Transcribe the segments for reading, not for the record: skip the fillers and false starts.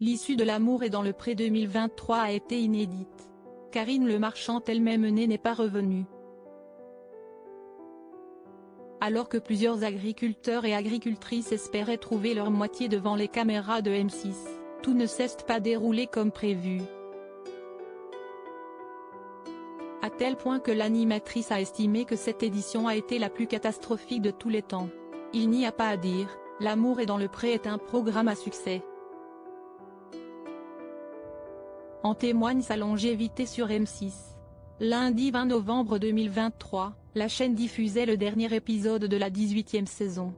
L'issue de L'amour est dans le pré 2023 a été inédite. Karine Le Marchand elle-même née n'est pas revenue. Alors que plusieurs agriculteurs et agricultrices espéraient trouver leur moitié devant les caméras de M6, tout ne s'est pas déroulé comme prévu. À tel point que l'animatrice a estimé que cette édition a été la plus catastrophique de tous les temps. Il n'y a pas à dire, L'amour est dans le pré est un programme à succès. En témoigne sa longévité sur M6. Lundi 20 novembre 2023, la chaîne diffusait le dernier épisode de la 18e saison.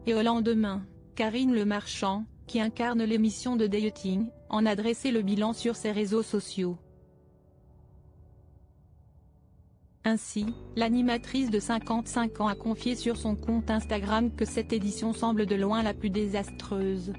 Et au lendemain, Karine Le Marchand, qui incarne l'émission de dating, en a dressé le bilan sur ses réseaux sociaux. Ainsi, l'animatrice de 55 ans a confié sur son compte Instagram que cette édition semble de loin la plus désastreuse.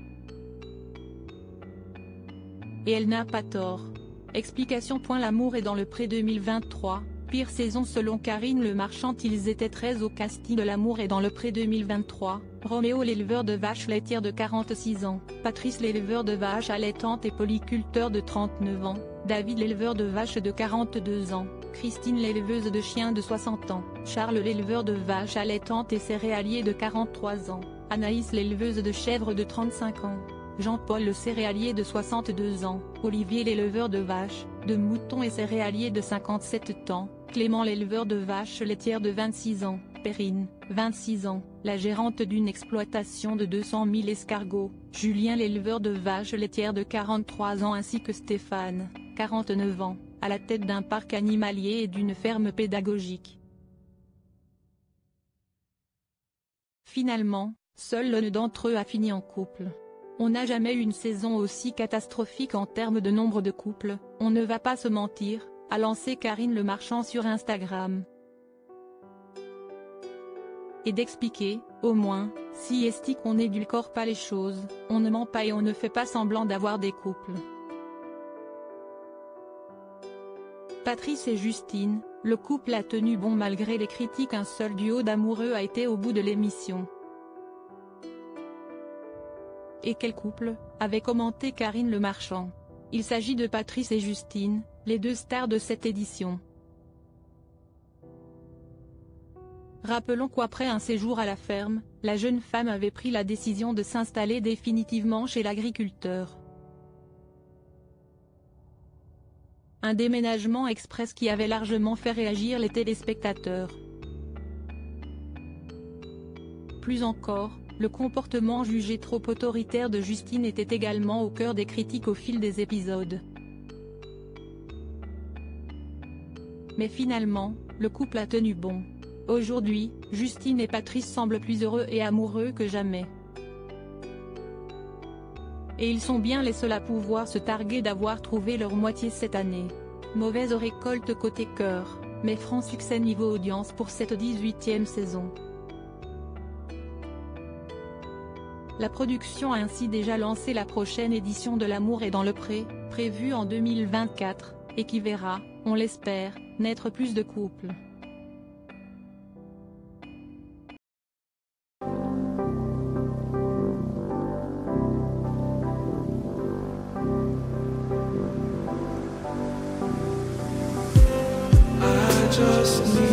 Et elle n'a pas tort. Explication. L'amour est dans le pré 2023, pire saison selon Karine Le Marchand. Ils étaient 13 au casting de L'amour est dans le pré 2023, Roméo l'éleveur de vaches laitières de 46 ans, Patrice l'éleveur de vaches allaitantes et polyculteur de 39 ans, David l'éleveur de vaches de 42 ans, Christine l'éleveuse de chiens de 60 ans, Charles l'éleveur de vaches allaitantes et céréalier de 43 ans, Anaïs l'éleveuse de chèvres de 35 ans, Jean-Paul le céréalier de 62 ans, Olivier l'éleveur de vaches, de moutons et céréalier de 57 ans, Clément l'éleveur de vaches laitières de 26 ans, Perrine, 26 ans, la gérante d'une exploitation de 200 000 escargots, Julien l'éleveur de vaches laitières de 43 ans ainsi que Stéphane, 49 ans, à la tête d'un parc animalier et d'une ferme pédagogique. Finalement, seul l'un d'entre eux a fini en couple. On n'a jamais eu une saison aussi catastrophique en termes de nombre de couples, on ne va pas se mentir, a lancé Karine Le Marchand sur Instagram. Et d'expliquer, au moins, si est-ce qu'on n'édulcore pas les choses, on ne ment pas et on ne fait pas semblant d'avoir des couples. Patrice et Justine, le couple a tenu bon malgré les critiques. Un seul duo d'amoureux a été au bout de l'émission. Et quel couple, avait commenté Karine Le Marchand. Il s'agit de Patrice et Justine, les deux stars de cette édition. Rappelons qu'après un séjour à la ferme, la jeune femme avait pris la décision de s'installer définitivement chez l'agriculteur. Un déménagement express qui avait largement fait réagir les téléspectateurs. Plus encore, le comportement jugé trop autoritaire de Justine était également au cœur des critiques au fil des épisodes. Mais finalement, le couple a tenu bon. Aujourd'hui, Justine et Patrice semblent plus heureux et amoureux que jamais. Et ils sont bien les seuls à pouvoir se targuer d'avoir trouvé leur moitié cette année. Mauvaise récolte côté cœur, mais franc succès niveau audience pour cette 18e saison. La production a ainsi déjà lancé la prochaine édition de L'amour est dans le pré, prévue en 2024, et qui verra, on l'espère, naître plus de couples. Just need